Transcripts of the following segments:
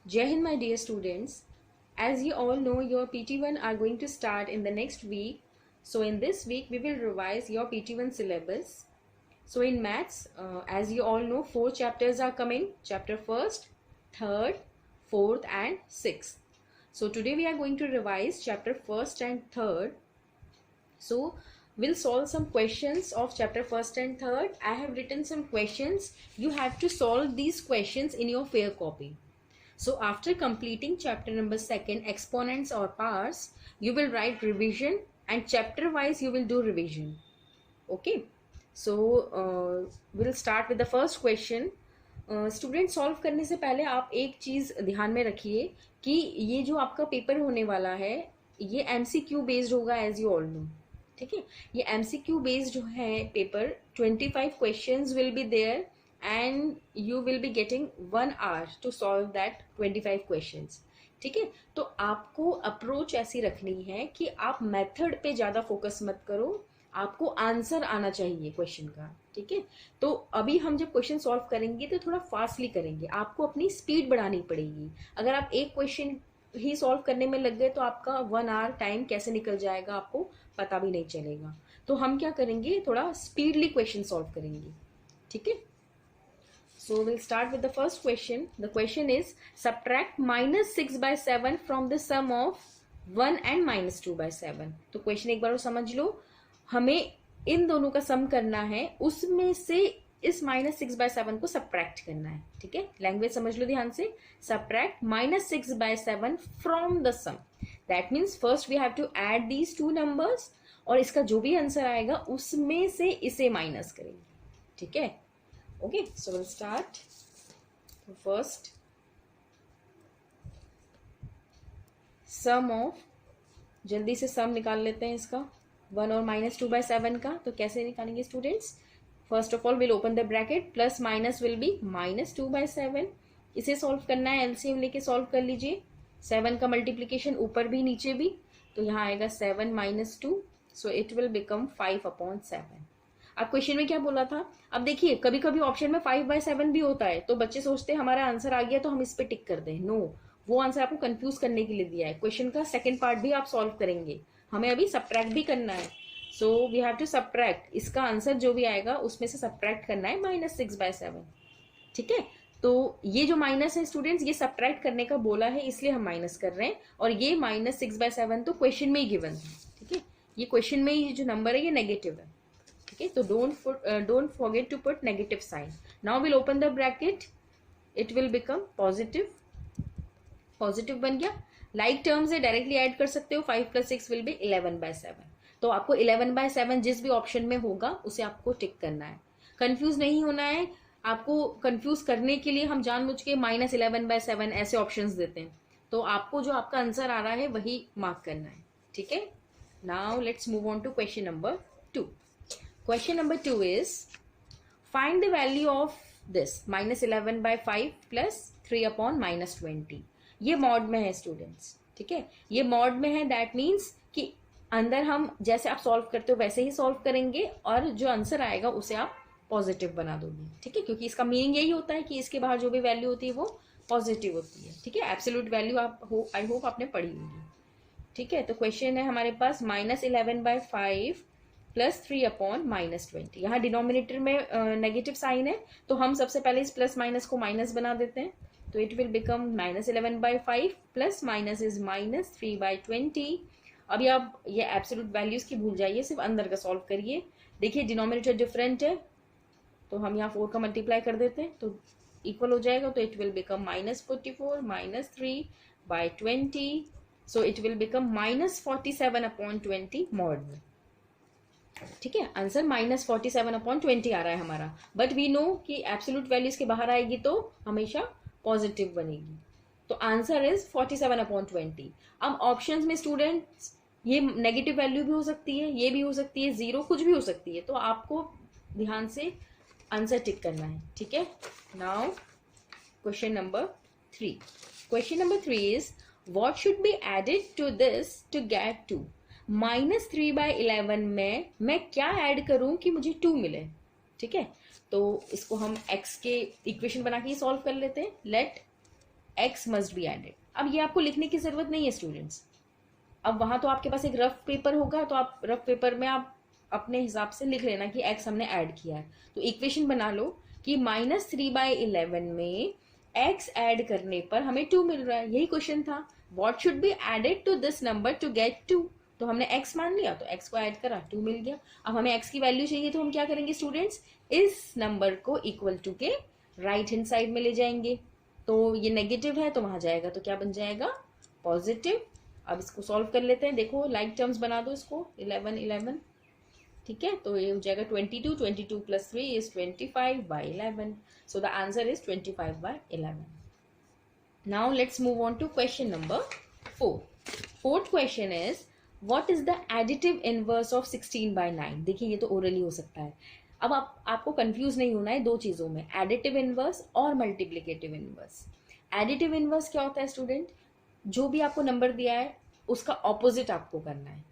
Jai Hind, my dear students. As you all know, your PT1 are going to start in the next week. So in this week, we will revise your PT1 syllabus. So in maths, as you all know, 4 chapters are coming. Chapter 1st, 3rd, 4th and 6th. So today we are going to revise chapter 1st and 3rd. So we'll solve some questions of chapter 1st and 3rd. I have written some questions. You have to solve these questions in your fair copy. So after completing chapter number 2nd, exponents or powers, you will write revision and chapter wise you will do revision. Okay. So we'll start with the first question. Student solve करने से पहले आप एक चीज़ ध्यान में रखिए कि ये जो आपका पेपर होने वाला है ये MCQ बेस्ड होगा, एज यू ऑल नो. ठीक है, ये MCQ बेस्ड जो है paper, 25 questions will be there and you will be getting 1 hour to solve that 25 questions. ठीक है, तो आपको अप्रोच ऐसी रखनी है कि आप मेथड पे ज़्यादा फोकस मत करो, आपको आंसर आना चाहिए क्वेश्चन का. ठीक है, तो अभी हम जब क्वेश्चन सॉल्व करेंगे तो थोड़ा फास्टली करेंगे, आपको अपनी स्पीड बढ़ानी पड़ेगी. अगर आप एक क्वेश्चन ही सॉल्व करने में लग गए तो आपका 1 hour टाइम कैसे निकल जाएगा आपको पता भी नहीं चलेगा. तो हम क्या करेंगे, थोड़ा स्पीडली क्वेश्चन सॉल्व करेंगे. ठीक है, so we'll start with the first question. The question is subtract -6/7 from the sum of 1 and -2/7. तो क्वेश्चन एक बार वो समझ लो, हमें इन दोनों का सम करना है, उसमें से इस -6/7 को सब्ट्रैक्ट करना है. ठीक है, लैंग्वेज समझ लो ध्यान से. Subtract -6/7 from the sum. That means first we have to add these two numbers और इसका जो भी आंसर आएगा उसमें से इसे माइनस करेंगे. ठीक है, okay, so we'll start. First, sum of, जल्दी से सम निकाल लेते हैं इसका 1 और -2/7 का. तो कैसे निकालेंगे students? First of all will open the bracket, plus minus will be -2/7. इसे सॉल्व करना है, एलसीएम लेके सॉल्व कर लीजिए. 7 का मल्टीप्लीकेशन ऊपर भी नीचे भी, तो यहाँ आएगा 7 - 2, सो इट विल बिकम 5/7. अब क्वेश्चन में क्या बोला था? अब देखिए, कभी कभी ऑप्शन में 5/7 भी होता है, तो बच्चे सोचते हैं हमारा आंसर आ गया तो हम इस पे टिक कर दें. नो, वो आंसर आपको कंफ्यूज करने के लिए दिया है. क्वेश्चन का सेकंड पार्ट भी आप सॉल्व करेंगे, हमें अभी सब्ट्रैक्ट भी करना है. So we have to subtract, इसका आंसर जो भी आएगा उसमें से सब्ट्रैक्ट करना है -6/7. ठीक है, तो ये जो माइनस है स्टूडेंट्स, ये सब्ट्रैक्ट करने का बोला है इसलिए हम माइनस कर रहे हैं, और ये -6/7 तो क्वेश्चन में ही गिवन है. ठीक है, ये क्वेश्चन में ही जो नंबर है ये नेगेटिव है. Okay, so don't forget to put negative sign. Now we'll open the bracket. It will become positive. Positive बन गया. Like terms से डायरेक्टली ऐड कर सकते हो. 5 + 6 will be 11/7. तो आपको 11/7 जिस भी ऑप्शन में होगा उसे आपको टिक करना है. कंफ्यूज नहीं होना है. आपको कंफ्यूज करने के लिए हम जानबूझ के -11/7 ऐसे ऑप्शंस देते हैं. तो आपको जो आपका आंसर आ रहा है वही मार्क करना है. ठीक है, now let's move on to question number 2. Question number 2 is find the value of this -11/5 plus 3/-20. ये मॉड में है स्टूडेंट्स. ठीक है, ये मॉड में है. दैट मीन्स कि अंदर हम जैसे आप सॉल्व करते हो वैसे ही सॉल्व करेंगे और जो आंसर आएगा उसे आप पॉजिटिव बना दोगे. ठीक है, क्योंकि इसका मीनिंग यही होता है कि इसके बाहर जो भी वैल्यू होती है वो पॉजिटिव होती है. ठीक है, एब्सोल्यूट वैल्यू आप आई होप आपने पढ़ी होगी. ठीक है, तो क्वेश्चन है हमारे पास -11/5 प्लस 3/-20. यहाँ डिनोमिनेटर में नेगेटिव साइन है, तो हम सबसे पहले इस प्लस माइनस को माइनस बना देते हैं. तो it will become -11/5 plus minus is -3/20. अभी आप ये एब्सोल्यूट वैल्यूज की भूल जाइए, सिर्फ अंदर का सॉल्व करिए. देखिए डिनोमिनेटर डिफरेंट है, तो हम यहाँ 4 का मल्टीप्लाई कर देते हैं तो इक्वल हो जाएगा. तो it will become -44 - 3/20. So it will become -47/20 mod में. ठीक है, आंसर -47/20 आ रहा है हमारा. बट वी नो कि एब्सोल्यूट वैल्यूज के बाहर आएगी तो हमेशा पॉजिटिव बनेगी. तो आंसर इज 47/20. अब ऑप्शंस में स्टूडेंट्स ये नेगेटिव वैल्यू भी हो सकती है, ये भी हो सकती है, 0 कुछ भी हो सकती है. तो आपको ध्यान से आंसर टिक करना है. ठीक है, now question number 3. Question number 3 is what should be added to this to get 2. -3/11 में मैं क्या ऐड करूं कि मुझे 2 मिले. ठीक है, तो इसको हम x के इक्वेशन बना के सॉल्व कर लेते हैं. Let x must be added. अब ये आपको लिखने की जरूरत नहीं है स्टूडेंट्स, अब वहां तो आपके पास एक रफ पेपर होगा, तो आप रफ पेपर में आप अपने हिसाब से लिख लेना कि x हमने ऐड किया है। तो इक्वेशन बना लो कि -3/11 में x ऐड करने पर हमें 2 मिल रहा है। यही क्वेश्चन था, what should be added to this number to get 2। तो हमने x मान लिया, तो x को ऐड करा, 2 मिल गया। अब हमें x की वैल्यू चाहिए, तो हम क्या करेंगे स्टूडेंट्स, इस नंबर को इक्वल टू के राइट हैंड साइड में ले जाएंगे। तो ये नेगेटिव है तो वहां जाएगा, तो क्या बन जाएगा, पॉजिटिव। अब इसको सॉल्व कर लेते हैं, देखो लाइक टर्म्स बना दो इसको, 11 11, ठीक है। तो ये हो जाएगा 22, 22 plus 3 is 25/11। So the answer is 25/11। Now let's move on to question number 4। Fourth question is what is the additive inverse of 16/9। देखिए ये तो ओरली हो सकता है। अब आपको कंफ्यूज नहीं होना है दो चीजों में, एडिटिव इनवर्स और मल्टीप्लिकेटिव इनवर्स। एडिटिव इनवर्स क्या होता है स्टूडेंट, जो भी आपको नंबर दिया है उसका ऑपोजिट आपको करना है।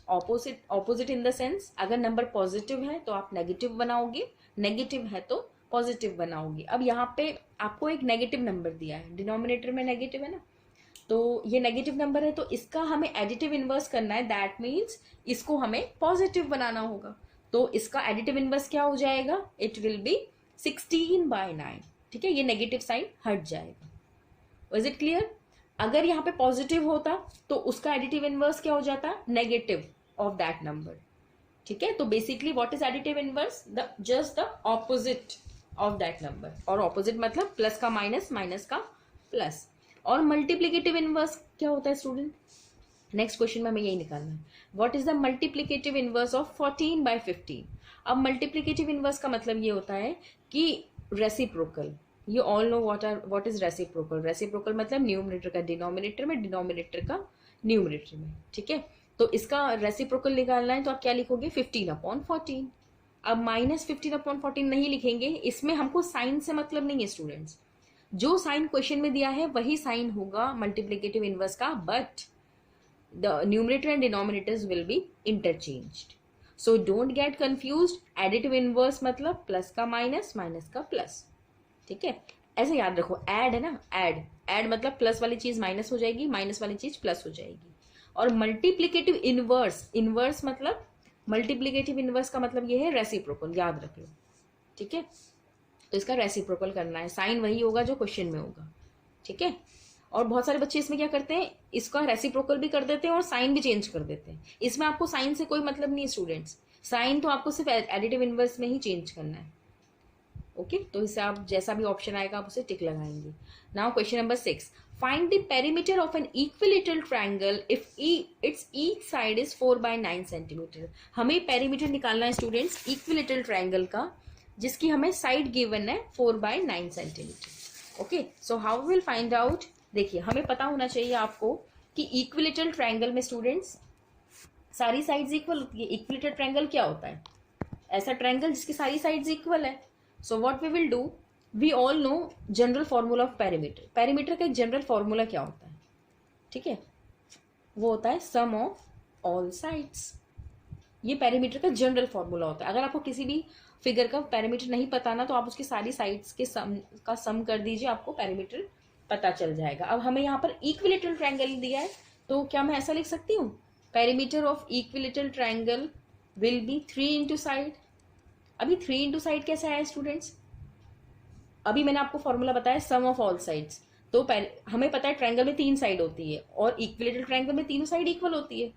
ऑपोजिट इन द सेंस, अगर नंबर पॉजिटिव है तो आप नेगेटिव बनाओगे, नेगेटिव है तो पॉजिटिव बनाओगे। अब यहाँ पे आपको एक नेगेटिव नंबर दिया है, डिनोमिनेटर में नेगेटिव है ना, तो ये नेगेटिव नंबर है, तो इसका हमें एडिटिव इनवर्स करना है। दैट मीन्स इसको हमें पॉजिटिव बनाना होगा। तो इसका एडिटिव इनवर्स क्या हो जाएगा, इट विल बी 16/9। ठीक है, ये नेगेटिव साइन हट जाएगा। Is it clear. अगर यहाँ पे पॉजिटिव होता तो उसका एडिटिव इनवर्स क्या हो जाता, नेगेटिव ऑफ दैट नंबर। ठीक है, तो basically what is additive inverse, the just the opposite of that number. और ऑपोजिट मतलब प्लस का माइनस, माइनस का प्लस। और मल्टीप्लीकेटिव इनवर्स क्या होता है स्टूडेंट, नेक्स्ट क्वेश्चन में हमें यही निकालना है। What is the multiplicative inverse of 14/15। अब मल्टीप्लीकेटिव इनवर्स का मतलब ये होता है कि reciprocal. You all know what is reciprocal. Reciprocal मतलब न्यूमरेटर का डिनोमिनेटर में, डिनोमिनेटर का न्यूमरेटर में। ठीक है, तो इसका रेसिप्रोकल निकालना है, तो आप क्या लिखोगे, 15/14। अब -15/14 नहीं लिखेंगे, इसमें हमको साइन से मतलब नहीं है स्टूडेंट्स। जो साइन क्वेश्चन में दिया है वही साइन होगा मल्टीप्लीकेटिव इनवर्स का, but the numerator and denominators will be interchanged. So don't get confused. Additive inverse मतलब प्लस का माइनस, माइनस का प्लस। ठीक है, ऐसे याद रखो, ऐड है ना, ऐड मतलब प्लस वाली चीज माइनस हो जाएगी, माइनस वाली चीज प्लस हो जाएगी। और मल्टीप्लीकेटिव इनवर्स, इनवर्स मतलब मल्टीप्लीकेटिव इनवर्स का मतलब ये है रेसिप्रोकल, याद रख लो। ठीक है, तो इसका रेसिप्रोकल करना है, साइन वही होगा जो क्वेश्चन में होगा। ठीक है, और बहुत सारे बच्चे इसमें क्या करते हैं, इसका रेसिप्रोकल भी कर देते हैं और साइन भी चेंज कर देते हैं। इसमें आपको साइन से कोई मतलब नहीं है स्टूडेंट्स, साइन तो आपको सिर्फ एडिटिव इनवर्स में ही चेंज करना है। ओके, तो इससे आप जैसा भी ऑप्शन आएगा आप उसे टिक लगाएंगे। Now question number 6, find the perimeter of an equilateral triangle if it's each side is 4/9 centimetre. हमें पेरीमीटर निकालना है स्टूडेंट्स इक्विलेटरल ट्रायंगल का, जिसकी हमें साइड गिवन है 4/9 centimetre. Okay, so how will find out. देखिए, हमें पता होना चाहिए आपको कि इक्विलेटरल ट्रायंगल में स्टूडेंट्स सारी साइड्स इक्वल होती है। इक्विलेटरल ट्रायंगल क्या होता है, ऐसा ट्रायंगल जिसकी सारी साइड्स इक्वल है। So what we will do, we all know general formula of perimeter. Perimeter का एक जनरल फॉर्मूला क्या होता है, ठीक है, वो होता है सम ऑफ ऑल साइड्स। ये पेरीमीटर का जनरल फॉर्मूला होता है। अगर आपको किसी भी फिगर का पेरीमीटर नहीं पता ना, तो आप उसकी सारी साइड्स के सम कर दीजिए, आपको पेरीमीटर पता चल जाएगा। अब हमें यहाँ पर इक्विलेटरल ट्रायंगल दिया है, तो क्या मैं ऐसा लिख सकती हूँ, perimeter of equilateral triangle will be 3 into side. अभी 3 इंटू साइड कैसे आया स्टूडेंट्स, अभी मैंने आपको फॉर्मूला बताया सम ऑफ ऑल साइड्स। तो हमें पता है ट्रायंगल में 3 साइड होती है और इक्विलेटरल ट्रायंगल में तीनों साइड इक्वल होती है,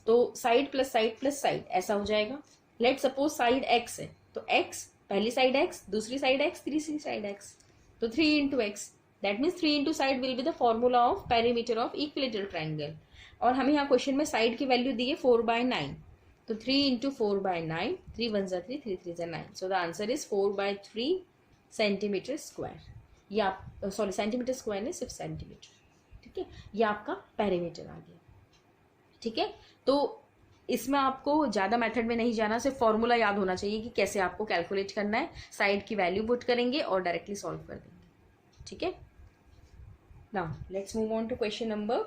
तो side plus side plus side ऐसा हो जाएगा। लेट सपोज साइड एक्स है, तो एक्स पहली साइड एक्स, दूसरी साइड एक्स, तीसरी साइड एक्स, तो 3 into x. That means 3 into side will be the formula of perimeter of equilateral triangle. और हमें यहाँ क्वेश्चन में साइड की वैल्यू दी है 4/9, तो 3 into 4/9, 3 1 जा 3, 3 3 जा 9। So the answer is 4/3 centimetre square. ये आप सॉरी सेंटीमीटर स्क्वायर नहीं, सिर्फ सेंटीमीटर। ठीक है, ये आपका पेरीमीटर आ गया। ठीक है, तो इसमें आपको ज्यादा मेथड में नहीं जाना, सिर्फ फॉर्मूला याद होना चाहिए कि कैसे आपको कैलकुलेट करना है। साइड की वैल्यू पुट करेंगे और डायरेक्टली सॉल्व कर देंगे। ठीक है, now let's move on to question number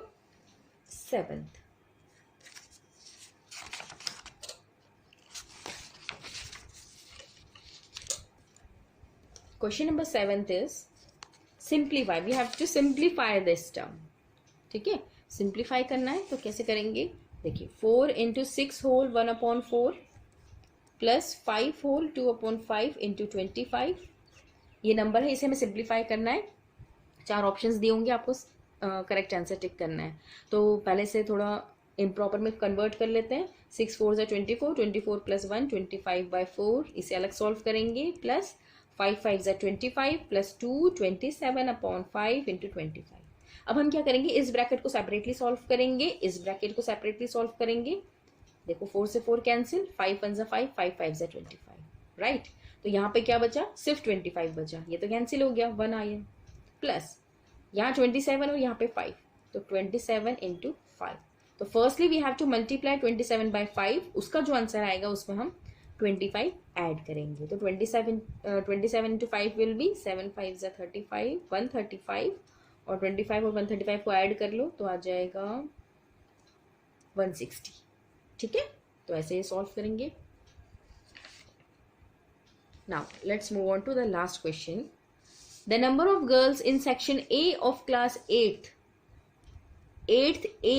7th. Question number 7th is simplify, we have to simplify this term, ठीक है। सिंप्लीफाई करना है तो कैसे करेंगे, देखिए 4 into 6 whole 1/4 plus 5 whole 2/5 into 25, ये नंबर है, इसे हमें सिंप्लीफाई करना है। 4 ऑप्शंस दिए होंगे आपको, करेक्ट आंसर टिक करना है। तो पहले से थोड़ा इम्प्रॉपर में कन्वर्ट कर लेते हैं। 6 4 ज़ा 24, 24 प्लस 1 25/4, इसे अलग सॉल्व करेंगे, प्लस 5 5 ज़ा 25 प्लस 2 27/5 इंटू 25। अब हम क्या करेंगे, इस ब्रैकेट को सेपरेटली सॉल्व करेंगे, इस ब्रैकेट को सेपरेटली सॉल्व करेंगे। देखो 4 से 4 कैंसिल, 5 1 ज़ा 5, 5 5 ज़ा 25, राइट। तो यहाँ पे क्या बचा, सिर्फ 25 बचा, ये तो कैंसिल हो गया, 1 आया, प्लस यहाँ 27 और यहाँ पे 5, तो 27 इंटू 5। तो firstly we have to multiply 27/5, उसका जो आंसर आएगा उसमें हम 25 ऐड करेंगे। तो 27 इंटू 5 विल बी 7 5 ज़ा 35, 135, और 25 और 135 को ऐड कर लो तो आ जाएगा 160, ठीक है। तो ऐसे ही सॉल्व करेंगे। Now let's move on to the last question. The number of girls in section A of class 8th A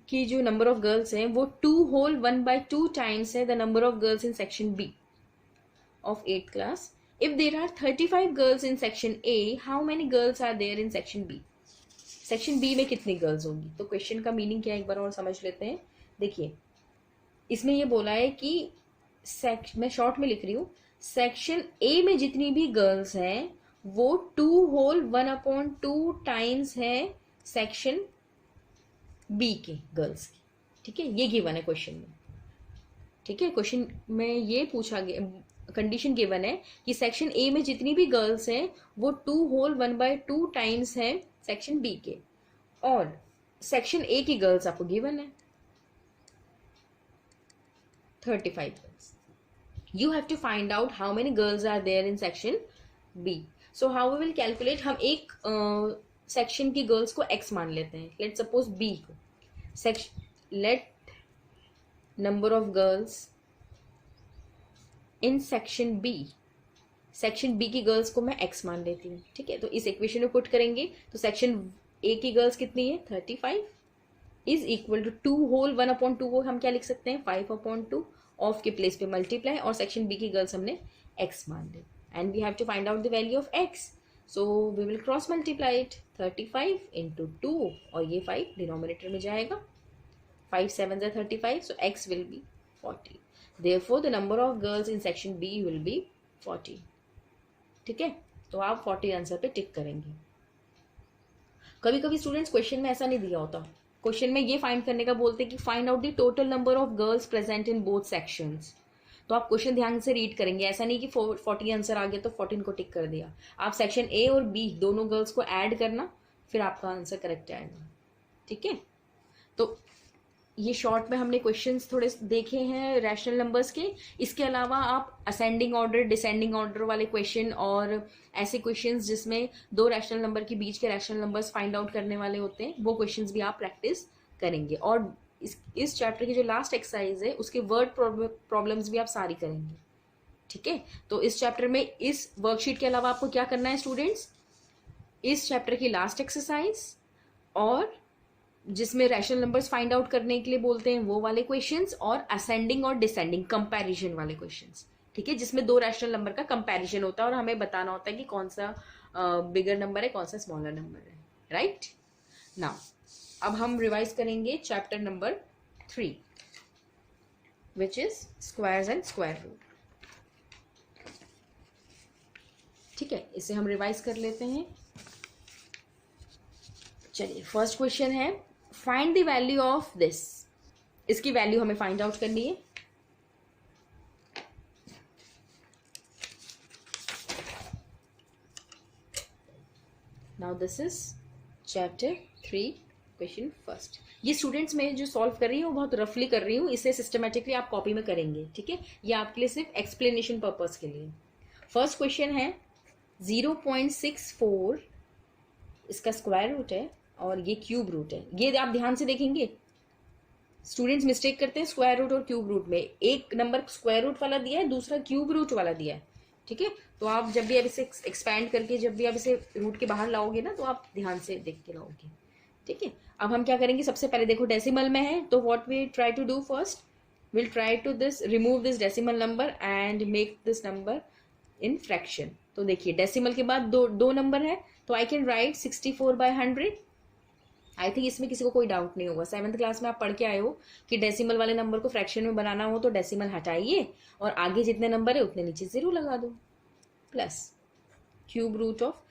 की जो number of girls हैं वो 2 whole 1/2 times है the number of girls in section B of 8th class. If there are 35 girls in section A, how many girls are there in section B? Section B में कितनी girls होंगी? तो question का meaning क्या है एक बार और समझ लेते हैं। देखिए इसमें ये बोला है कि मैं शॉर्ट में लिख रही हूँ, सेक्शन A में जितनी भी गर्ल्स हैं वो 2 whole 1/2 टाइम्स है सेक्शन B के गर्ल्स की, ठीक है। ये गिवन है क्वेश्चन में, ठीक है। क्वेश्चन में ये पूछा गया, कंडीशन गिवन है कि सेक्शन A में जितनी भी गर्ल्स हैं वो 2 whole 1/2 टाइम्स है सेक्शन B के, और सेक्शन A की गर्ल्स आपको गिवन है 35 girls. You have to find out how many girls are there in section B. So how we will calculate, हम एक सेक्शन की गर्ल्स को x मान लेते हैं, लेट सपोज B को, let number of girls in section B, section B की girls को मैं x मान लेती हूँ, ठीक है। तो इस इक्वेशन में पुट करेंगे तो सेक्शन A की गर्ल्स कितनी है 35 इज इक्वल टू 2 whole 1/2 को हम क्या लिख सकते हैं 5/2, ऑफ के प्लेस पे मल्टीप्लाई, और सेक्शन B की गर्ल्स हमने x मान ली, and we have to find out the value of x, so we will cross multiply it, 35 into 2, और ये 5 डिनोमिनेटर में जाएगा, 5 7 ज़ा 35, so x will be 40, therefore the number of girls in section B will be 40, ठीक है। तो आप 40 answer पे टिक करेंगे। कभी कभी स्टूडेंट्स क्वेश्चन में ऐसा नहीं दिया होता, क्वेश्चन में ये फाइंड करने का बोलते हैं कि find out the total number of girls present in both sections. तो आप क्वेश्चन ध्यान से रीड करेंगे, ऐसा नहीं कि 40 आंसर आ गया तो 14 को टिक कर दिया। आप सेक्शन A और B दोनों गर्ल्स को ऐड करना, फिर आपका आंसर करेक्ट आएगा, ठीक है। तो ये शॉर्ट में हमने क्वेश्चंस थोड़े देखे हैं रैशनल नंबर्स के। इसके अलावा आप असेंडिंग ऑर्डर डिसेंडिंग ऑर्डर वाले क्वेश्चन और ऐसे क्वेश्चंस जिसमें दो रैशनल नंबर के बीच के रैशनल नंबर्स फाइंड आउट करने वाले होते हैं, वो क्वेश्चंस भी आप प्रैक्टिस करेंगे। और इस चैप्टर की जो लास्ट एक्सरसाइज है उसके वर्ड प्रॉब्लम्स भी आप सारी करेंगे, ठीक है। तो इस चैप्टर में इस वर्कशीट के अलावा आपको क्या करना है स्टूडेंट्स, इस चैप्टर की लास्ट एक्सरसाइज और जिसमें रैशनल नंबर्स फाइंड आउट करने के लिए बोलते हैं वो वाले क्वेश्चंस, और असेंडिंग और डिसेंडिंग कंपैरिजन वाले क्वेश्चंस, ठीक है, जिसमें दो रैशनल नंबर का कंपैरिजन होता है और हमें बताना होता है कि कौन सा बिगर नंबर है कौन सा स्मॉलर नंबर है, राइट। नाउ अब हम रिवाइज करेंगे chapter number 3 which is squares and square root, ठीक है। इसे हम रिवाइज कर लेते हैं। चलिए फर्स्ट क्वेश्चन है find the value of this, इसकी वैल्यू हमें फाइंड आउट करनी है। Now this is chapter 3 question first. ये स्टूडेंट्स में जो सॉल्व कर रही हूँ बहुत रफली कर रही हूँ, इसे सिस्टमेटिकली आप कॉपी में करेंगे, ठीक है। ये आपके लिए सिर्फ एक्सप्लेनेशन पर्पस के लिए। फर्स्ट क्वेश्चन है 0.64 इसका स्क्वायर रूट है और ये क्यूब रूट है। ये आप ध्यान से देखेंगे, स्टूडेंट्स मिस्टेक करते हैं स्क्वायर रूट और क्यूब रूट में। एक नंबर स्क्वायर रूट वाला दिया है, दूसरा क्यूब रूट वाला दिया है, ठीक है, तो आप जब भी अब इसे एक्सपैंड करके जब भी आप इसे रूट के बाहर लाओगे ना, तो आप ध्यान से देख के लाओगे। ठीक है, अब हम क्या करेंगे, सबसे पहले देखो डेसिमल में है, तो what we try to do first, will try to this remove this decimal number and make this number in fraction. तो देखिए डेसिमल के बाद दो नंबर है, तो I can write 64/100। I think इसमें किसी को कोई डाउट नहीं होगा। 7th क्लास में आप पढ़ के आए हो कि डेसिमल वाले नंबर को फ्रैक्शन में बनाना हो तो डेसिमल हटाइए और आगे जितने नंबर है उतने नीचे 0 लगा दो, प्लस क्यूब रूट ऑफ,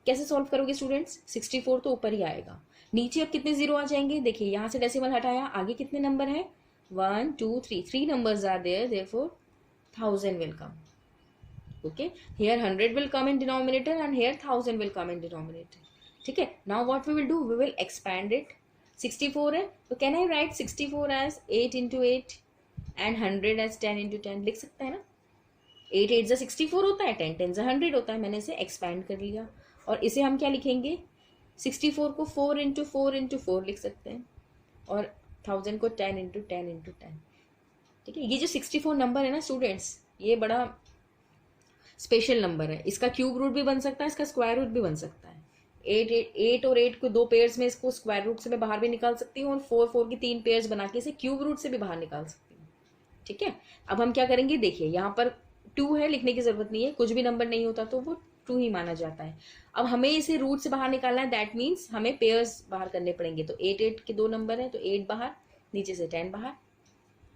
कैसे सॉल्व करोगे स्टूडेंट्स, 64 तो ऊपर ही आएगा, नीचे अब कितने 0 आ जाएंगे, देखिए यहाँ से डेसिमल हटाया, आगे कितने नंबर है, 1 2 3, 3 numbers are there, therefore 1000 will come. Okay, here 100 will come in denominator and here 1000 will come in denominator. ठीक है, now what we will do, we will expand it. 64 है, तो can I write 64 as 8 into 8 and 100 as 10 into 10, लिख सकते हैं ना, 8 8 64 होता है, 10 10 100 होता है, मैंने इसे एक्सपैंड कर लिया। और इसे हम क्या लिखेंगे, 64 को 4 into 4 into 4 लिख सकते हैं और 1000 को 10 into 10 into 10। ठीक है, ये जो 64 नंबर है ना स्टूडेंट्स, ये बड़ा स्पेशल नंबर है, इसका क्यूब रूट भी बन सकता है, इसका स्क्वायर रूट भी बन सकता है। 8 और 8 को 2 पेयर्स में इसको स्क्वायर रूट से मैं बाहर भी निकाल सकती हूँ और 4 4 की 3 पेयर्स बना के इसे क्यूब रूट से भी बाहर निकाल सकती हूँ। ठीक है, अब हम क्या करेंगे, देखिए यहाँ पर 2 है, लिखने की जरूरत नहीं है, कुछ भी नंबर नहीं होता तो वो 2 ही माना जाता है। अब हमें इसे रूट से बाहर निकालना है, दैट मीन्स हमें पेयर्स बाहर करने पड़ेंगे। तो 8 8 के 2 नंबर है, तो 8 बाहर, नीचे से 10 बाहर,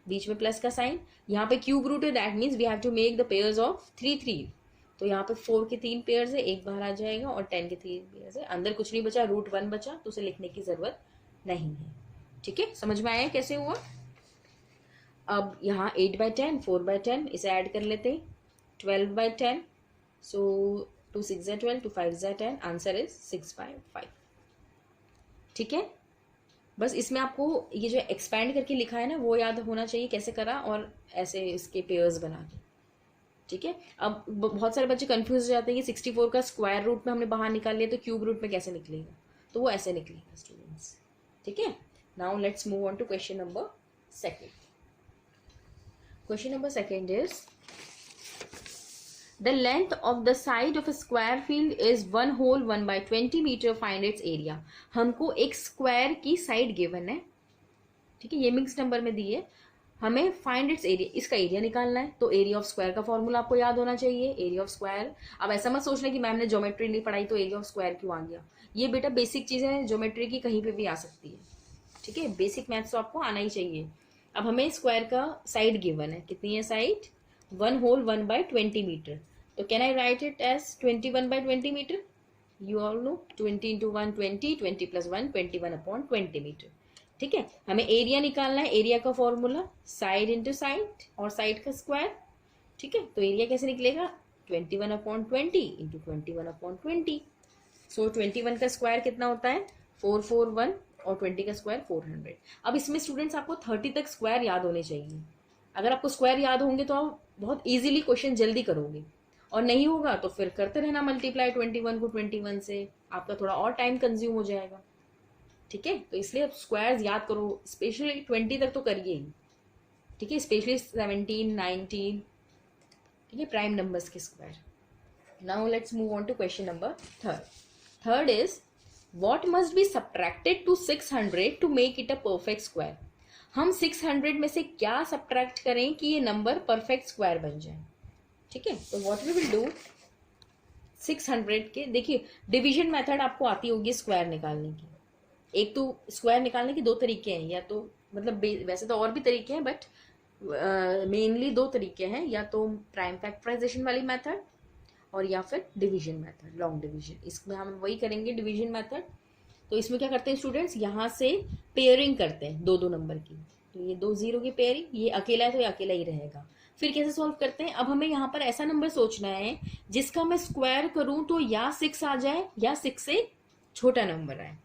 बीच में प्लस का साइन, यहाँ पे क्यूब रूट है, that means we have to make the pairs of 3 3। तो यहाँ पे 4 के 3 पेयर्स है, एक बाहर आ जाएगा, और 10 के 3 पेयर्स है, अंदर कुछ नहीं बचा, रूट 1 बचा, तो उसे लिखने की जरूरत नहीं है। ठीक है, समझ में आया कैसे हुआ। अब यहाँ 8/10, 4/10, इसे ऐड कर लेते हैं, 12/10, सो 2 6 12, 2 5 10, आंसर इज 6/5। ठीक है, बस इसमें आपको ये जो एक्सपैंड करके लिखा है ना वो याद होना चाहिए कैसे करा, और ऐसे इसके पेयर्स बना के। ठीक है, अब बहुत सारे बच्चे कंफ्यूज हो जाते हैं कि 64 का स्क्वायर रूट में हमने बाहर निकाल लिया तो क्यूब रूट में कैसे निकलेगा, तो वो ऐसे निकलेगा स्टूडेंट्स। ठीक है, now let's move on to question number 2। Question number 2 is the length of the side of a square field is 1 whole 1/20 meter, find its area। हमको एक स्क्वायर की साइड गिवन है, ठीक है, ये मिक्स नंबर में दी है, हमें फाइंड इट्स एरिया, इसका एरिया निकालना है। तो एरिया ऑफ स्क्वायर का फॉर्मूला आपको याद होना चाहिए, एरिया ऑफ स्क्वायर। अब ऐसा मत सोचना कि मैम ने ज्योमेट्री नहीं पढ़ाई तो एरिया ऑफ स्क्वायर क्यों आ गया, ये बेटा बेसिक चीजें हैं, ज्योमेट्री की कहीं पे भी आ सकती है। ठीक है, बेसिक मैथ्स तो आपको आना ही चाहिए। अब हमें स्क्वायर का साइड गिवन है, कितनी है साइड, 1 whole 1/20 मीटर, तो can I write it as 21/20 metre, you all know 20 into 1 20, 20 + 1 21/20 metre. ठीक है, हमें एरिया निकालना है, एरिया का फॉर्मूला साइड इंटू साइड और साइड का स्क्वायर। ठीक है, तो एरिया कैसे निकलेगा, 21/20 इंटू 21/20। सो 21 का स्क्वायर कितना होता है, 441, और 20 का स्क्वायर 400। अब इसमें स्टूडेंट्स आपको 30 तक स्क्वायर याद होने चाहिए। अगर आपको स्क्वायर याद होंगे तो आप बहुत इजीली क्वेश्चन जल्दी करोगे, और नहीं होगा तो फिर करते रहना मल्टीप्लाई 21 को 21 से, आपका थोड़ा और टाइम कंज्यूम हो जाएगा। ठीक है, तो इसलिए आप स्क्वायर्स याद करो, स्पेशली 20 तक तो करिए ही। ठीक है, स्पेशली 17 19, ठीक है, प्राइम नंबर्स के square. Now let's move on to question number 3। Third is what must be subtracted to 600 to make it a perfect square. हम 600 में से क्या सब्ट्रैक्ट करें कि ये नंबर परफेक्ट स्क्वायर बन जाए। ठीक है, तो व्हाट वी विल डू, 600 के, देखिए डिवीजन मेथड आपको आती होगी स्क्वायर निकालने की। एक तो स्क्वायर निकालने के 2 तरीके हैं, या तो मतलब वैसे तो और भी तरीके हैं, बट मेनली 2 तरीके हैं, या तो प्राइम फैक्टराइजेशन वाली मेथड और या फिर डिवीजन मेथड, लॉन्ग डिवीजन। इसमें हम वही करेंगे डिवीजन मेथड। तो इसमें क्या करते हैं स्टूडेंट्स, यहाँ से पेयरिंग करते हैं 2 2 नंबर की, तो ये 2 0 की पेयरिंग, ये अकेला है तो ये अकेला ही रहेगा। फिर कैसे सॉल्व करते हैं, अब हमें यहाँ पर ऐसा नंबर सोचना है जिसका मैं स्क्वायर करूं तो या 6 आ जाए या 6 से छोटा नंबर आए।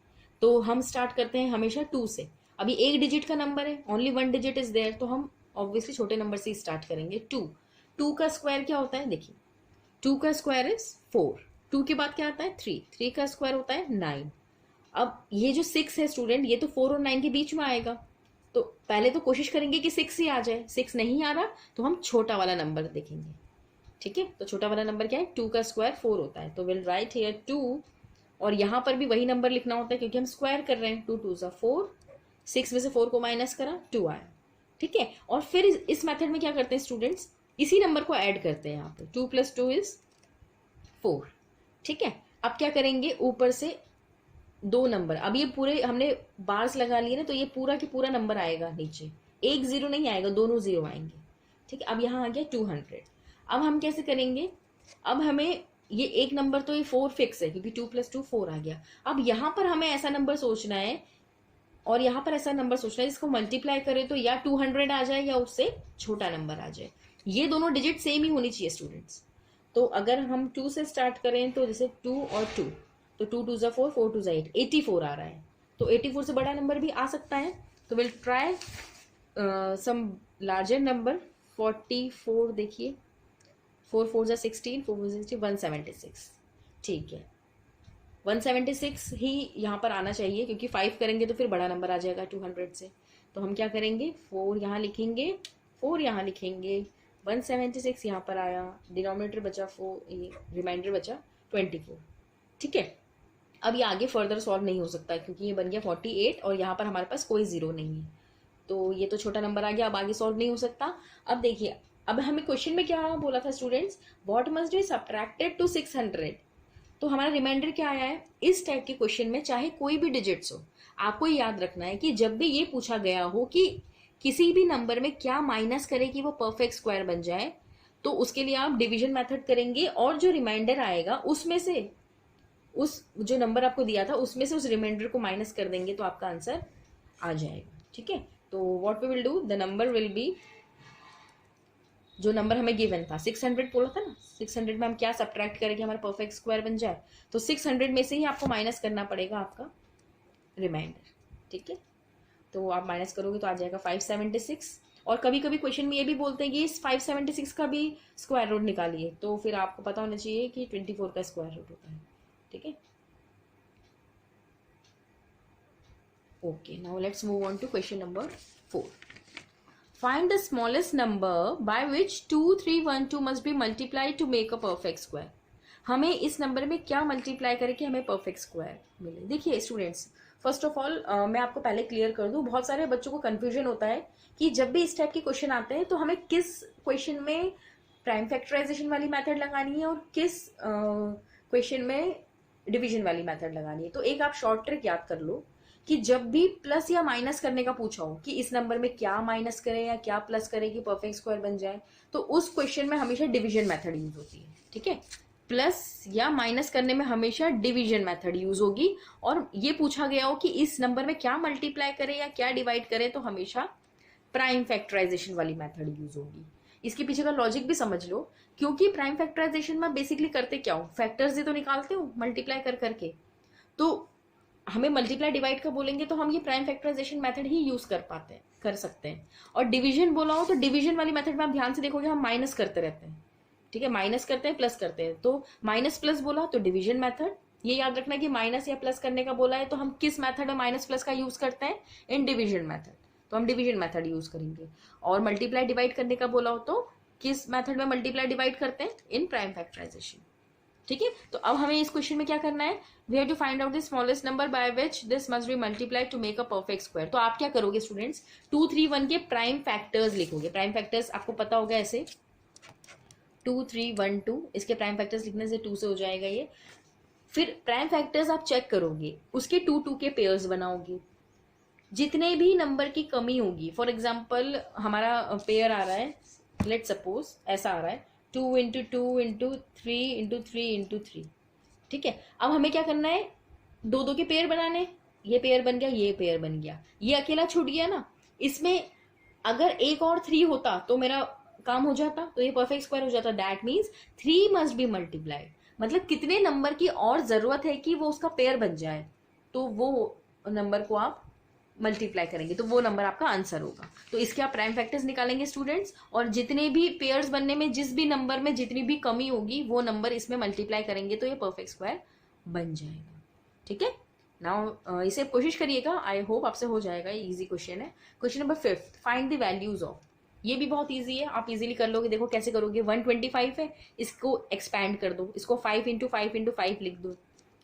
तो हम स्टार्ट करते हैं हमेशा 2 से, अभी 1 डिजिट का नंबर है, ओनली 1 डिजिट इज देयर, तो हम ऑब्वियसली छोटे नंबर से स्टार्ट करेंगे। 2 का स्क्वायर क्या होता है, देखिए 2 का स्क्वायर इज 4, 2 के बाद क्या आता है 3, 3 का स्क्वायर होता है 9। अब ये जो 6 है स्टूडेंट, ये तो 4 और 9 के बीच में आएगा, तो पहले तो कोशिश करेंगे कि 6 ही आ जाए, 6 नहीं आ रहा तो हम छोटा वाला नंबर देखेंगे। ठीक है, तो छोटा वाला नंबर क्या है, 2 का स्क्वायर 4 होता है, तो विल राइट हियर 2, और यहाँ पर भी वही नंबर लिखना होता है क्योंकि हम स्क्वायर कर रहे हैं, 2 2 ज़ा 4, 6 में से 4 को माइनस करा 2 आया। ठीक है, और फिर इस मेथड में क्या करते हैं स्टूडेंट्स, इसी नंबर को ऐड करते हैं यहाँ पे, 2 + 2 = 4। ठीक है, अब क्या करेंगे, ऊपर से 2 नंबर, अब ये पूरे हमने बार्स लगा लिए ना, तो ये पूरा की पूरा नंबर आएगा नीचे, एक जीरो नहीं आएगा, दोनों जीरो आएंगे। ठीक है, अब यहाँ आ गया 200। अब हम कैसे करेंगे, अब हमें ये एक नंबर तो ये 4 फिक्स है क्योंकि 2 + 2 4 आ गया। अब यहाँ पर हमें ऐसा नंबर सोचना है और यहाँ पर ऐसा नंबर सोचना है जिसको मल्टीप्लाई करें तो या 200 आ जाए या उससे छोटा नंबर आ जाए। ये दोनों डिजिट सेम ही होनी चाहिए स्टूडेंट्स। तो अगर हम 2 से स्टार्ट करें तो जैसे 2 और 2, तो 2 2 ज़ा 4, 4 2 ज़ा 8, 84 आ रहा है, तो 84 से बड़ा नंबर भी आ सकता है। तो will try some larger number, 44 देखिए, 4 4 ज़ा 16, 4 4 ज़ा 16, 176। ठीक है, 176 ही यहाँ पर आना चाहिए क्योंकि 5 करेंगे तो फिर बड़ा नंबर आ जाएगा 200 से। तो हम क्या करेंगे, 4 यहाँ लिखेंगे, 4 यहाँ लिखेंगे, 176 यहाँ पर आया, डिनोमिनेटर बचा 4, रिमाइंडर बचा 24। ठीक है, अब ये आगे फर्दर सॉल्व नहीं हो सकता क्योंकि ये बन गया 48 और यहाँ पर हमारे पास कोई जीरो नहीं है, तो ये तो छोटा नंबर आ गया, अब आगे सॉल्व नहीं हो सकता। अब देखिए, अब हमें क्वेश्चन में क्या बोला था students, what must be subtracted to 600। तो हमारा रिमाइंडर क्या आया है, इस टाइप के क्वेश्चन में चाहे कोई भी डिजिट्स हो, आपको याद रखना है कि जब भी ये पूछा गया हो कि किसी भी नंबर में क्या माइनस करे कि वो परफेक्ट स्क्वायर बन जाए, तो उसके लिए आप डिवीजन मेथड करेंगे और जो रिमाइंडर आएगा उसमें से, उस जो नंबर आपको दिया था उसमें से उस रिमाइंडर को माइनस कर देंगे तो आपका आंसर आ जाएगा। ठीक है, तो what we will do, the number will be, जो नंबर हमें गिवन था 600 बोला था ना, 600 में हम क्या सब्ट्रैक्ट करें कि हमारा परफेक्ट स्क्वायर बन जाए, तो 600 में से ही आपको माइनस करना पड़ेगा आपका रिमाइंडर। ठीक है, तो आप माइनस करोगे तो आ जाएगा 576। और कभी कभी क्वेश्चन में ये भी बोलते हैं कि इस 576 का भी स्क्वायर रूट निकालिए, तो फिर आपको पता होना चाहिए कि 24 का स्क्वायर रूट होता है। ठीक है, okay, now let's move on to question number 4। Find the smallest number by which 2 3 1 2 must be multiplied to make a perfect square। हमें इस नंबर में क्या मल्टीप्लाई करके कि हमें परफेक्ट स्क्वायर मिले। देखिए स्टूडेंट्स, फर्स्ट ऑफ ऑल मैं आपको पहले क्लियर कर दूं, बहुत सारे बच्चों को कंफ्यूजन होता है कि जब भी इस टाइप के क्वेश्चन आते हैं तो हमें किस क्वेश्चन में प्राइम फैक्टराइजेशन वाली मेथड लगानी है और किस क्वेश्चन में डिवीजन वाली मेथड लगानी है। तो एक आप शॉर्ट ट्रिक याद कर लो कि जब भी प्लस या माइनस करने का पूछा हो कि इस नंबर में क्या माइनस करें या क्या प्लस करें कि परफेक्ट स्क्वायर बन जाए, तो उस क्वेश्चन में हमेशा डिवीजन मेथड यूज होती है। ठीक है, प्लस या माइनस करने में हमेशा डिवीजन मेथड यूज होगी, और ये पूछा गया हो कि इस नंबर में क्या मल्टीप्लाई करें या क्या डिवाइड करें, तो हमेशा प्राइम फैक्टराइजेशन वाली मेथड यूज होगी। इसके पीछे का लॉजिक भी समझ लो, क्योंकि प्राइम फैक्टराइजेशन में बेसिकली करते क्या हो, फैक्टर्स ही तो निकालते हो मल्टीप्लाई कर करके, तो हमें मल्टीप्लाई डिवाइड का बोलेंगे तो हम ये प्राइम फैक्टराइजेशन मेथड ही यूज कर सकते हैं। और डिवीजन बोला हो तो डिवीजन वाली मेथड में आप ध्यान से देखोगे हम माइनस करते रहते हैं। ठीक है, माइनस करते हैं प्लस करते हैं, तो माइनस प्लस बोला तो डिवीजन मेथड। ये याद रखना कि माइनस या प्लस करने का बोला है तो हम किस मेथड में माइनस प्लस का यूज करते हैं, इन डिवीजन मेथड, तो हम डिवीजन मेथड यूज करेंगे। और मल्टीप्लाई डिवाइड करने का बोला हो तो किस मेथड में मल्टीप्लाई डिवाइड करते हैं, इन प्राइम फैक्टराइजेशन। ठीक है, तो अब हमें इस क्वेश्चन में क्या करना है, we have to find out the smallest number by which this must be multiplied to make a perfect square. तो आप क्या करोगे स्टूडेंट्स, 2 3 1 के प्राइम फैक्टर्स लिखोगे। प्राइम फैक्टर्स आपको पता होगा ऐसे 2 3 1 2, इसके प्राइम फैक्टर्स लिखने से 2 से हो जाएगा ये। फिर प्राइम फैक्टर्स आप चेक करोगे, उसके 2 2 के पेयर्स बनाओगे। जितने भी नंबर की कमी होगी, फॉर एग्जाम्पल हमारा पेयर आ रहा है, लेट सपोज ऐसा आ रहा है 2 × 2 × 3 × 3 × 3। ठीक है, अब हमें क्या करना है, 2 2 के पेयर बनाने, ये पेयर बन गया, ये पेयर बन गया, ये अकेला छूट गया ना, इसमें अगर एक और 3 होता तो मेरा काम हो जाता, तो ये परफेक्ट स्क्वायर हो जाता। That means 3 must be multiplied, मतलब कितने नंबर की और जरूरत है कि वो उसका पेयर बन जाए, तो वो नंबर को आप मल्टीप्लाई करेंगे तो वो नंबर आपका आंसर होगा। तो इसके आप प्राइम फैक्टर्स निकालेंगे स्टूडेंट्स, और जितने भी पेयर्स बनने में जिस भी नंबर में जितनी भी कमी होगी वो नंबर इसमें मल्टीप्लाई करेंगे तो ये परफेक्ट स्क्वायर बन जाएगा। ठीक है, नाउ इसे कोशिश करिएगा, आई होप आपसे हो जाएगा, इजी क्वेश्चन है। Question number 5, find the values of. ये भी बहुत इजी है, आप इजीली कर लोगे। देखो कैसे करोगे, 125 है, इसको एक्सपैंड कर दो, इसको 5 × 5 × 5 लिख दो।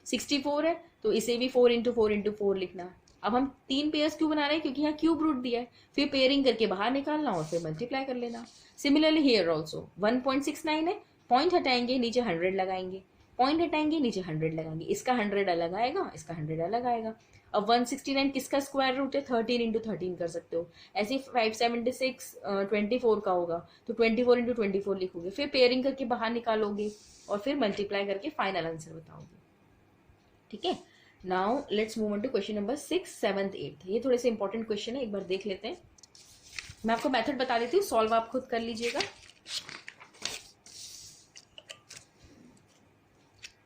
64 है तो इसे भी 4 × 4 × 4 लिखना। अब हम 3 पेयर्स क्यों बना रहे हैं, क्योंकि यहाँ क्यूब रूट दिया है, फिर पेयरिंग करके बाहर निकालना और फिर मल्टीप्लाई कर लेना। सिमिलरली हियर ऑल्सो 1.69 है, पॉइंट हटाएंगे नीचे 100 लगाएंगे, पॉइंट हटाएंगे नीचे 100 लगाएंगे, इसका 100 अलग आएगा, इसका 100 अलग आएगा। अब 169 किसका स्क्वायर रूट है, 13 × 13 कर सकते हो। ऐसे 576 24 का होगा तो 24 × 24 लिखोगे, फिर पेयरिंग करके बाहर निकालोगे और फिर मल्टीप्लाई करके फाइनल आंसर बताओगे। ठीक है, now let's move on to question number 6, 7, 8। ये थोड़े से इंपॉर्टेंट क्वेश्चन है, एक बार देख लेते हैं। मैं आपको मेथड बता देती हूँ, सॉल्व आप खुद कर लीजिएगा।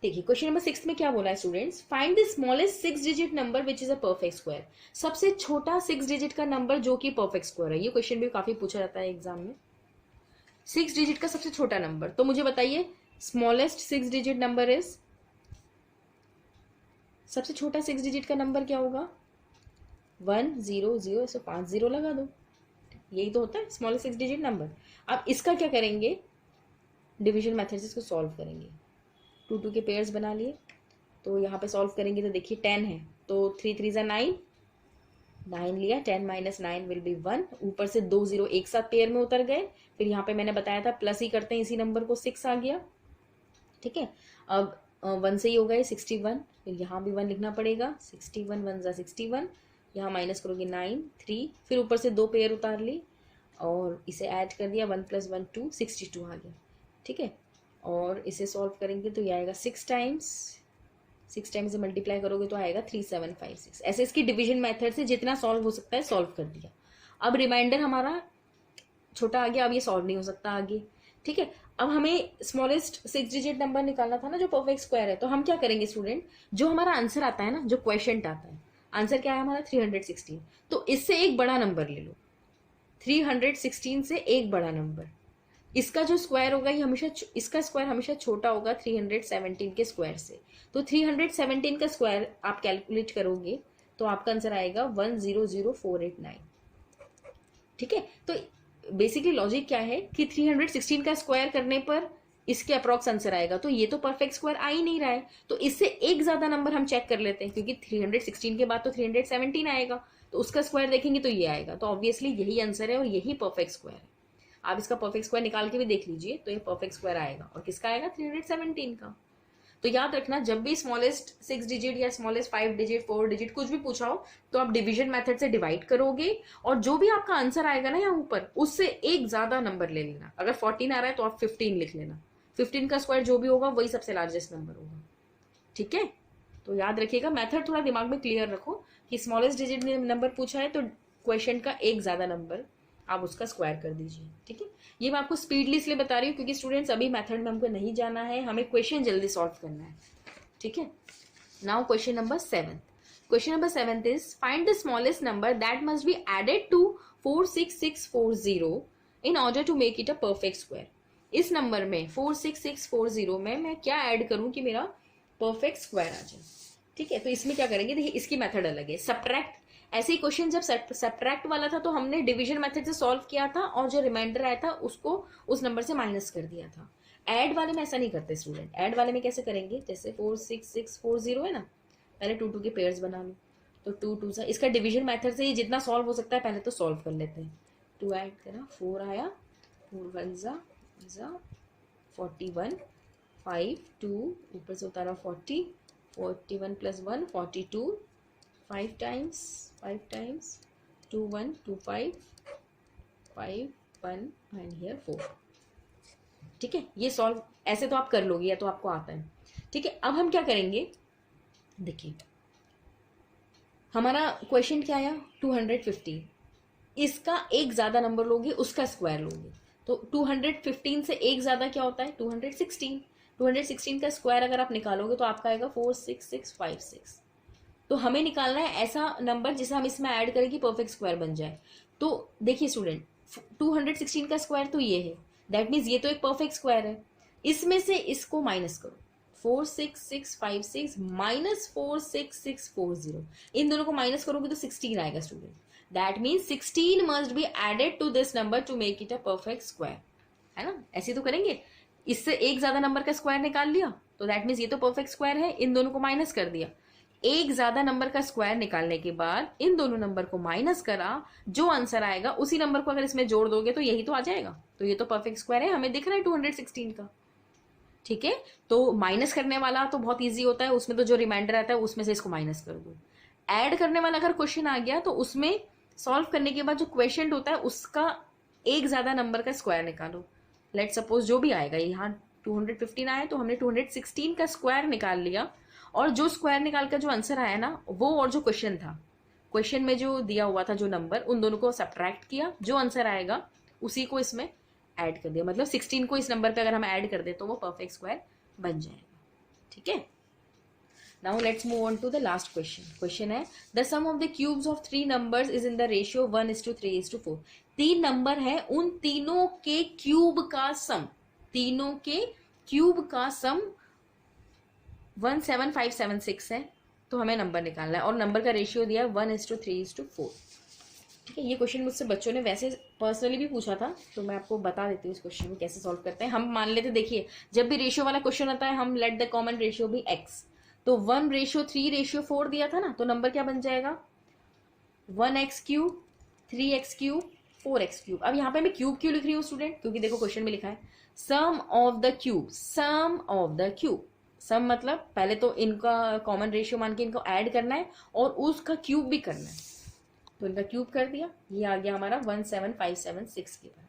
देखिए क्वेश्चन नंबर 6 में क्या बोला है students, find the smallest 6 digit number which is a perfect square. सबसे छोटा 6 डिजिट का नंबर जो कि परफेक्ट स्क्वायर है। ये क्वेश्चन भी काफी पूछा जाता है एग्जाम में। 6 डिजिट का सबसे छोटा नंबर, तो मुझे बताइए स्मॉलेस्ट 6 डिजिट नंबर इज, सबसे छोटा 6 डिजिट का नंबर क्या होगा, 1 0 0, ऐसे 5 0 लगा दो, यही तो होता है स्मॉलेस्ट 6 डिजिट नंबर। अब इसका क्या करेंगे, डिवीजन मेथड से इसको सॉल्व करेंगे। 2 2 के पेयर्स बना लिए, तो यहाँ पे सॉल्व करेंगे तो देखिए 10 है तो 3 3 ज़ा 9, 9 लिया, 10 - 9 विल बी 1, ऊपर से 2 0 एक साथ पेयर में उतर गए, फिर यहाँ पे मैंने बताया था प्लस ही करते हैं इसी नंबर को, 6 आ गया। ठीक है, अब 1 से ही हो गए 61, फिर यहाँ भी 1 लिखना पड़ेगा, 61 1 ज़ा 61, यहाँ माइनस करोगे 9 3, फिर ऊपर से 2 पेयर उतार ली और इसे ऐड कर दिया, 1 + 1 2, 62 आ गया। ठीक है, और इसे सॉल्व करेंगे तो ये आएगा 6 टाइम्स से मल्टीप्लाई करोगे तो आएगा 3756। ऐसे इसकी डिवीजन मेथड से जितना सॉल्व हो सकता है सॉल्व कर दिया। अब रिमाइंडर हमारा छोटा आ गया, अब ये सॉल्व नहीं हो सकता आगे। ठीक है, अब हमें स्मॉलेस्ट 6 डिजिट नंबर निकालना था ना जो परफेक्ट स्क्वायर है, तो हम क्या करेंगे स्टूडेंट, जो हमारा आंसर आता है ना, जो क्वेश्चन आता है, आंसर क्या है हमारा 316, तो इससे एक बड़ा नंबर ले लो, 316 से एक बड़ा नंबर। इसका जो स्क्वायर होगा ये हमेशा, इसका स्क्वायर हमेशा छोटा होगा 317 के स्क्वायर से, तो 317 का स्क्वायर आप कैलकुलेट करोगे तो आपका आंसर आएगा 100489। ठीक है, तो बेसिकली लॉजिक क्या है कि 316 का स्क्वायर करने पर इसके अप्रॉक्स आंसर आएगा, तो ये तो परफेक्ट स्क्वायर आ ही नहीं रहा है, तो इससे एक ज्यादा नंबर हम चेक कर लेते हैं, क्योंकि 316 के बाद तो 317 आएगा, तो उसका स्क्वायर देखेंगे तो ये आएगा, तो ऑब्वियसली यही आंसर है और यही परफेक्ट स्क्वायर है। आप इसका परफेक्ट स्क्वायर निकाल के भी देख लीजिए, तो ये परफेक्ट स्क्वायर आएगा, और किसका आएगा 317 का। तो याद रखना, जब भी स्मॉलेस्ट 6 डिजिट या स्मॉलेस्ट 5 डिजिट 4 डिजिट कुछ भी पूछा हो तो आप डिवीजन मेथड से डिवाइड करोगे, और जो भी आपका आंसर आएगा ना यहाँ ऊपर, उससे एक ज्यादा नंबर ले लेना। अगर 14 आ रहा है तो आप 15 लिख लेना, 15 का स्क्वायर जो भी होगा वही सबसे लार्जेस्ट नंबर होगा। ठीक है, तो याद रखिएगा, मेथड थोड़ा दिमाग में क्लियर रखो कि स्मॉलेस्ट डिजिट नंबर पूछा है तो क्वेश्चन का एक ज्यादा नंबर आप उसका स्क्वायर कर दीजिए। ठीक है, ये मैं आपको स्पीडली इसलिए बता रही हूँ क्योंकि स्टूडेंट्स अभी मेथड में हमको नहीं जाना है, हमें क्वेश्चन जल्दी सॉल्व करना है। ठीक है, now question number 7। Question number 7 is find the smallest number that must be added to 46640 in order to make it a perfect square. इस नंबर में 46640 में मैं क्या ऐड करूं कि मेरा परफेक्ट स्क्वायर आ जाए। ठीक है, तो इसमें क्या करेंगे, देखिए इसकी मेथड अलग है, सब्ट्रैक्ट। ऐसे ही क्वेश्चन जब सब्ट्रैक्ट वाला था तो हमने डिवीजन मेथड से सॉल्व किया था और जो रिमाइंडर आया था उसको उस नंबर से माइनस कर दिया था। ऐड वाले में ऐसा नहीं करते स्टूडेंट, ऐड वाले में कैसे करेंगे, जैसे 46640 है ना, पहले 2 2 के पेयर्स बना लो, तो 2 2 सा, इसका डिवीजन मेथड से ये जितना सॉल्व हो सकता है पहले तो सॉल्व कर लेते हैं। 2 ऐड करा, 4 आया, 4 1 ज़ा 41, 5 2 ऊपर से उतारा 40, 41 + 1 42, 5 टाइम्स 2 1 2 5 5 1 एंड हियर 4। ठीक है, ये सॉल्व ऐसे तो आप कर लोगे या तो आपको आता है। ठीक है, अब हम क्या करेंगे, देखिए हमारा क्वेश्चन क्या आया 250, इसका एक ज्यादा नंबर लोगे उसका स्क्वायर लोगे, तो 215 से एक ज्यादा क्या होता है 216। 216 का स्क्वायर अगर आप निकालोगे तो आपका आएगा 46656। तो हमें निकालना है ऐसा नंबर जिसे हम इसमें ऐड करें कि परफेक्ट स्क्वायर बन जाए। तो देखिए स्टूडेंट, 216 का स्क्वायर तो ये है, दैट मीन्स ये तो एक परफेक्ट स्क्वायर है, इसमें से इसको माइनस करो, 46656 माइनस 46640, इन दोनों को माइनस करोगे तो 16 आएगा student. That means 16 must be added to this number to make it a perfect square. है ना, ऐसे तो करेंगे. इससे एक ज्यादा नंबर का स्क्वायर निकाल लिया तो दैट मीन्स ये तो परफेक्ट स्क्वायर है. इन दोनों को माइनस कर दिया. एक ज्यादा नंबर का स्क्वायर निकालने के बाद इन दोनों नंबर को माइनस करा, जो आंसर आएगा उसी नंबर को अगर इसमें जोड़ दोगे तो यही तो आ जाएगा. तो ये तो परफेक्ट स्क्वायर है, हमें दिख रहा है 216 का. ठीक है, तो माइनस करने वाला तो बहुत इजी होता है, उसमें तो जो रिमाइंडर आता है उसमें से इसको माइनस कर दो. ऐड करने वाला अगर क्वेश्चन आ गया तो उसमें सॉल्व करने के बाद जो क्वेश्चन होता है उसका एक ज्यादा नंबर का स्क्वायर निकालो. लेट सपोज जो भी आएगा, यहाँ 215 आया तो हमने 216 का स्क्वायर निकाल लिया, और जो स्क्वायर निकाल कर जो आंसर आया ना वो, और जो क्वेश्चन था, क्वेश्चन में जो दिया हुआ था जो नंबर, उन दोनों को सब्ट्रैक्ट किया, जो आंसर आएगा उसी को इसमें ऐड कर दिया. मतलब 16 को इस नंबर पे अगर हम ऐड कर दे तो वो परफेक्ट स्क्वायर बन जाएगा. ठीक है, now let's move on to the last question. Question है the sum of the cubes of 3 numbers is in the ratio 1:3:4. 3 number है, उन तीनों के क्यूब का सम, तीनों के क्यूब का सम 17576 है. तो हमें नंबर निकालना है और नंबर का रेशियो दिया है 1:3:4. ठीक है, ये क्वेश्चन मुझसे बच्चों ने वैसे पर्सनली भी पूछा था, तो मैं आपको बता देती हूँ इस क्वेश्चन में कैसे सॉल्व करते हैं. हम मान लेते, देखिए जब भी रेशियो वाला क्वेश्चन आता है हम लेट द कॉमन रेशियो भी x. तो 1:3:4 दिया था ना, तो नंबर क्या बन जाएगा 1x3, 3x3, 4x3. अब यहाँ पे मैं क्यूब क्यों लिख रही हूँ स्टूडेंट, क्योंकि देखो क्वेश्चन में लिखा है sum of the cube. Sum of the cube, sum मतलब पहले तो इनका कॉमन रेशियो मान के इनको ऐड करना है और उसका क्यूब भी करना है. तो इनका क्यूब कर दिया, ये आ गया हमारा 17576 के बाद.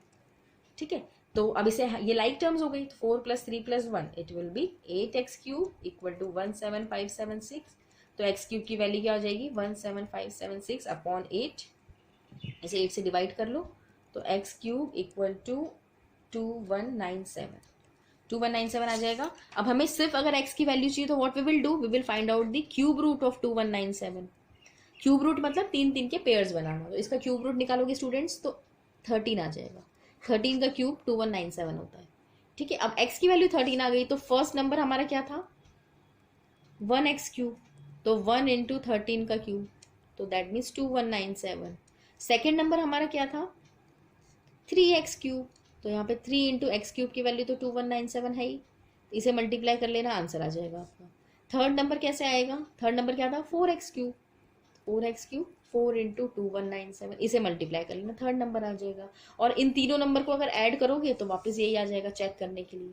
ठीक है, तो अब इसे ये लाइक टर्म्स हो गई, 4 + 3 + 1 इट विल बी 8x³ = 17576. तो x³ की वैल्यू क्या हो जाएगी 17576 अपॉन 8. इसे 8 से डिवाइड कर लो तो x³ = 2197. 2197 आ जाएगा. अब हमें सिर्फ अगर x की वैल्यू चाहिए तो what we will do, we will find out the cube root of 2197. Cube root मतलब 3 के पेयर्स बनाना. तो इसका क्यूब रूट निकालोगे स्टूडेंट्स तो 13 आ जाएगा. 13 का क्यूब 2197 होता है. ठीक है, अब x की वैल्यू 13 आ गई तो फर्स्ट नंबर हमारा क्या था 1x³. तो 1 × 13 का क्यूब, तो दैट मीन्स 2197. सेकेंड नंबर हमारा क्या था 3x³. तो यहाँ पे 3 × x³ की वैल्यू तो 2197 है ही, इसे मल्टीप्लाई कर लेना आंसर आ जाएगा आपका. थर्ड नंबर कैसे आएगा, थर्ड नंबर क्या था 4x³. 4x³, 4 × 2197, इसे मल्टीप्लाई कर लेना, थर्ड नंबर आ जाएगा. और इन तीनों नंबर को अगर ऐड करोगे तो वापस यही आ जाएगा. चेक करने के लिए,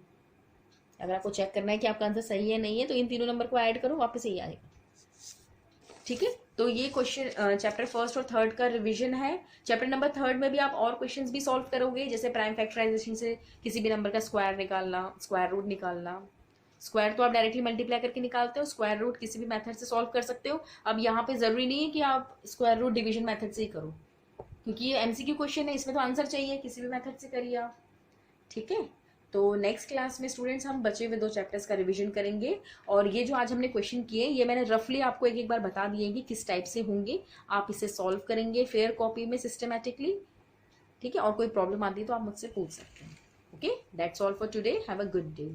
अगर आपको चेक करना है कि आपका आंसर सही है नहीं है, तो इन तीनों नंबर को ऐड करो, वापस यही आएगा. ठीक है, तो ये क्वेश्चन चैप्टर फर्स्ट और थर्ड का रिवीजन है. चैप्टर नंबर थर्ड में भी आप और क्वेश्चंस भी सॉल्व करोगे, जैसे प्राइम फैक्टराइजेशन से किसी भी नंबर का स्क्वायर निकालना, स्क्वायर रूट निकालना. स्क्वायर तो आप डायरेक्टली मल्टीप्लाई करके निकालते हो, स्क्वायर रूट किसी भी मेथड से सॉल्व कर सकते हो. अब यहाँ पे जरूरी नहीं है कि आप स्क्वायर रूट डिवीजन मेथड से ही करो, क्योंकि ये एमसीक्यू क्वेश्चन है, इसमें तो आंसर चाहिए, किसी भी मेथड से करिए आप. ठीक है, तो नेक्स्ट क्लास में स्टूडेंट्स हम बचे हुए 2 चैप्टर्स का रिवीजन करेंगे. और ये जो आज हमने क्वेश्चन किए ये मैंने रफली आपको एक बार बता दिए कि किस टाइप से होंगे. आप इसे सॉल्व करेंगे फेयर कॉपी में सिस्टमेटिकली. ठीक है, और कोई प्रॉब्लम आती है तो आप मुझसे पूछ सकते हैं. Okay, that's all for today. Have a good day.